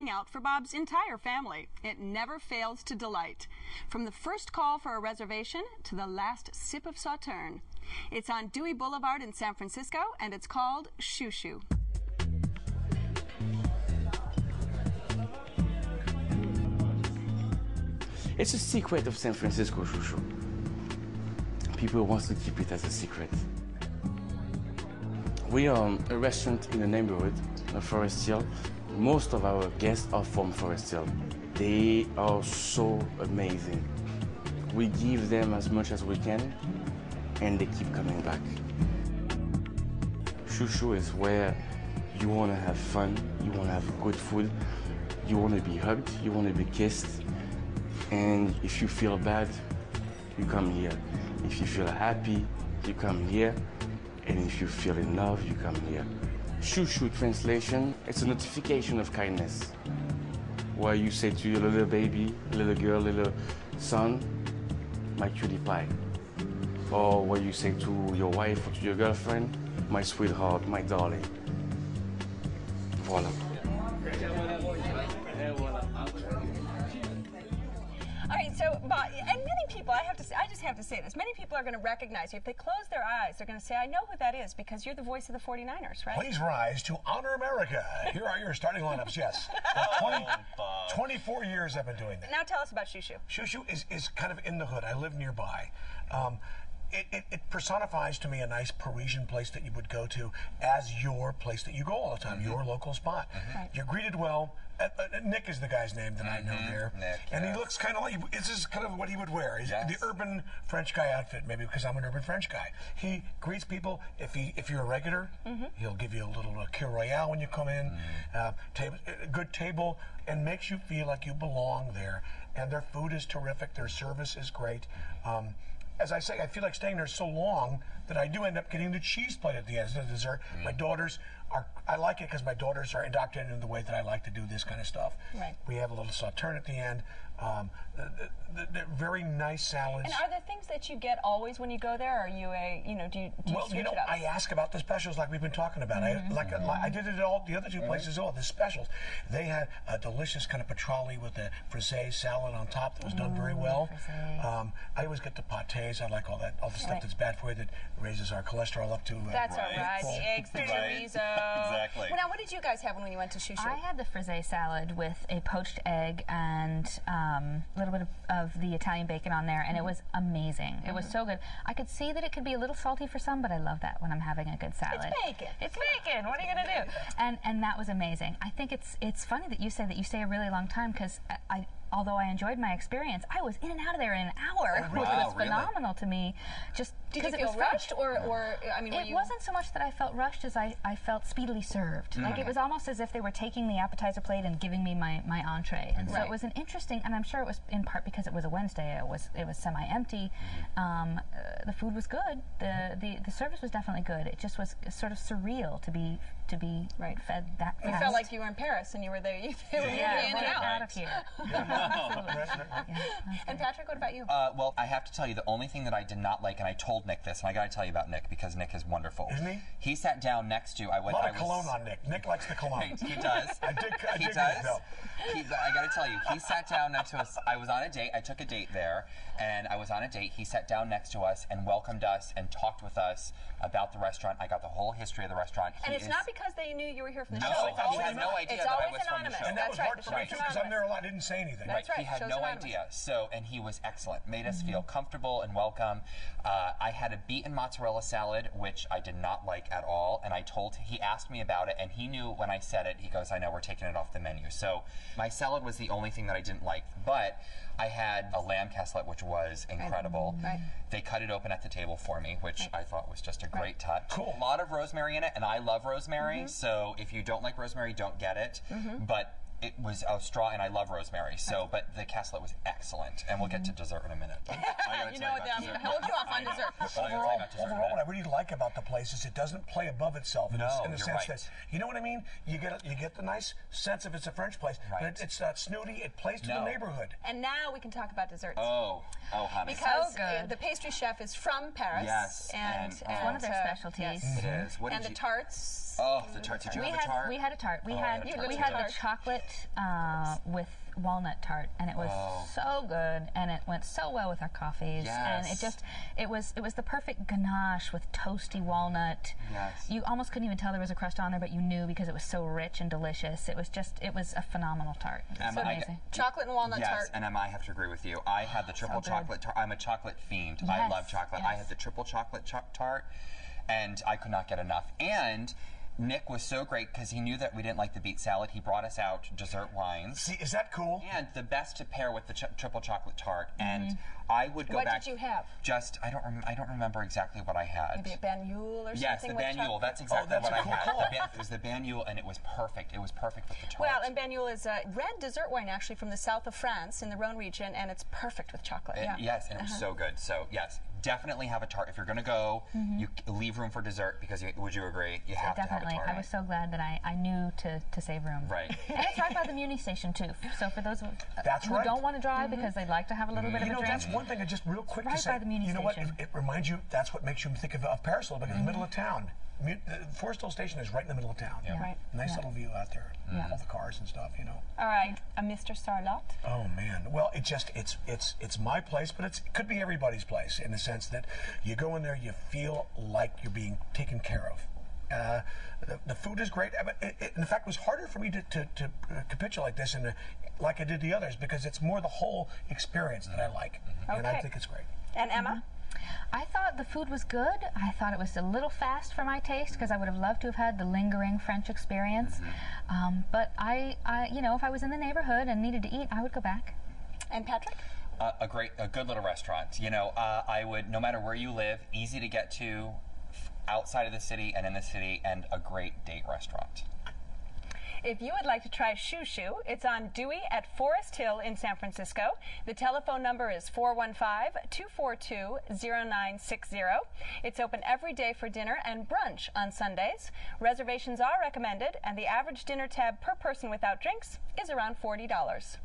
dining out for Bob's entire family. It never fails to delight. From the first call for a reservation to the last sip of Sauterne. It's on Dewey Boulevard in San Francisco, and it's called Chouchou. It's a secret of San Francisco, Chouchou. People want to keep it as a secret. We are a restaurant in the neighborhood of Forest Hill. Most of our guests are from Forest Hill. They are so amazing. We give them as much as we can, and they keep coming back. Chouchou is where you want to have fun, you want to have good food, you want to be hugged, you want to be kissed, and if you feel bad, you come here. If you feel happy, you come here, and if you feel in love, you come here. Chouchou translation, it's a notification of kindness, where you say to your little baby, little girl, little son, my cutie pie. Or where you say to your wife or to your girlfriend, my sweetheart, my darling. Voila. All right, so, Bob, and many people, I just have to say this, many people are going to recognize you. If they close their eyes, they're going to say, I know who that is, because you're the voice of the 49ers, right? Please rise to honor America. Here are your starting lineups, yes. 24 years I've been doing that. Now tell us about Chouchou. Chouchou is kind of in the hood. I live nearby. It personifies to me a nice Parisian place that you would go to as your place that you go all the time, your local spot. Right. You're greeted well. Nick is the guy's name that I know there. Nick, and he looks kind of like, this is kind of what he would wear. He's the urban French guy outfit, maybe because I'm an urban French guy. He greets people. If you're a regular, he'll give you a little Kir Royale when you come in, a good table, and makes you feel like you belong there. And their food is terrific. Their service is great. As I say, I feel like staying there so long that I do end up getting the cheese plate at the end as a dessert. My daughters are, I like it because my daughters are indoctrinated in the way that I like to do this kind of stuff. Right. We have a little Sauterne at the end. They're very nice salads. And are there things that you get always when you go there? Or are you do you switch it up? I ask about the specials like we've been talking about. I did it at all the other two places. The specials. They had a delicious kind of petroli with a frisee salad on top that was done very well. I always get the pâtés. I like all the stuff that's bad for you that raises our cholesterol up to. That's all right. The eggs, the chorizo. Exactly. Well, now, what did you guys have when you went to Chouchou? I had the frisee salad with a poached egg and a little bit of the Italian bacon on there, and it was amazing. It was so good. I could see that it could be a little salty for some, but I love that when I'm having a good salad. It's bacon. It's bacon. What are you going to do? And that was amazing. I think it's funny that you say that you stay a really long time, because although I enjoyed my experience, I was in and out of there in an hour, which was phenomenal to me. Just because it was rushed, or I mean, it wasn't so much that I felt rushed as I felt speedily served. Like it was almost as if they were taking the appetizer plate and giving me my entree. And so it was an interesting, and I'm sure it was in part because it was a Wednesday. It was semi-empty. The food was good. The service was definitely good. It just was sort of surreal to be fed that fast. You felt like you were in Paris and you were there. You were in and out of here. And Patrick, what about you? Well, I have to tell you, the only thing that I did not like, and I told Nick this, and I got to tell you about Nick because Nick is wonderful. Isn't he? He sat down next to. A lot of cologne on Nick. Nick likes the cologne. He does. I dig it, though. I got to tell you, he sat down next to us. I was on a date. I took a date there, and I was on a date. He sat down next to us and welcomed us and talked with us about the restaurant. I got the whole history of the restaurant. And it's not because they knew you were here from the show. It's he had no idea that I was from the show. And that was hard for me too, because I'm there a lot. I didn't say anything. That's right. He had no idea. So, and he was excellent. Made us feel comfortable and welcome. I had a beet and mozzarella salad, which I did not like at all. And he asked me about it, and he knew when I said it. He goes, I know, we're taking it off the menu. So my salad was the only thing that I didn't like. But I had a lamb casserole, which was incredible. Right. They cut it open at the table for me, which I thought was just a great touch. Cool. A lot of rosemary in it, and I love rosemary. So if you don't like rosemary, don't get it. But it was a straw, and I love rosemary. So, but the casserole was excellent, and we'll get to dessert in a minute. You know what? I'm going to hold you off on dessert. Overall, what I really like about the place is it doesn't play above itself in the sense that, you know what I mean? You get the nice sense of it's a French place, but it's not snooty. It plays to the neighborhood. And now we can talk about desserts. Oh, honey. Because the pastry chef is from Paris. Yes, and it's one of their specialties. It is. And the tarts. Oh, the tart. Did you have a tart? We had a tart. We had the chocolate with walnut tart, and it was so good, and it went so well with our coffees. Yes. And it was the perfect ganache with toasty walnut. Yes. You almost couldn't even tell there was a crust on there, but you knew because it was so rich and delicious. It was a phenomenal tart. So amazing. Chocolate and walnut tart. Yes, and Emma, I have to agree with you. I had the triple chocolate tart. I'm a chocolate fiend. Yes, I love chocolate. yes. I had the triple chocolate tart, and I could not get enough. And Nick was so great because he knew that we didn't like the beet salad. He brought us out dessert wines. See, is that cool? And the best to pair with the triple chocolate tart. And I would go back. What did you have? Just I don't remember exactly what I had. Maybe a Banyule or something. Yes, the Banyule. That's exactly what I had. It was the Banyule, and it was perfect. It was perfect with the tart. Well, and Banyule is a red dessert wine actually from the south of France in the Rhone region, and it's perfect with chocolate. Yes, and it was so good. So yes, definitely have a tart if you're going to go. You leave room for dessert because would you agree? You have to have a tart. I was so glad that I knew to save room. Right. And it's right by the Muni station too. So for those who don't want to drive because they'd like to have a little bit of a drink. That's one thing. Just real quick right to say. By the Muni you know station. what? It reminds you. That's what makes you think of Paris a little bit. In the middle of town. Forest Hill Station is right in the middle of town. Yeah. Right. Nice little view out there. All the cars and stuff. You know. All right, Mr. Sarlotte. Oh man. Well, it's my place, but it could be everybody's place in the sense that you go in there, you feel like you're being taken care of. The food is great. In fact, it was harder for me to capitulate this like I did the others because it's more the whole experience that I like, and I think it's great. And Emma? I thought the food was good. I thought it was a little fast for my taste because I would have loved to have had the lingering French experience. But I, if I was in the neighborhood and needed to eat, I would go back. And Patrick? A good little restaurant. You know, I would, no matter where you live, easy to get to, outside of the city and in the city, and a great date restaurant. If you would like to try Chouchou, it's on Dewey at Forest Hill in San Francisco. The telephone number is 415-242-0960. It's open every day for dinner and brunch on Sundays. Reservations are recommended, and the average dinner tab per person without drinks is around $40.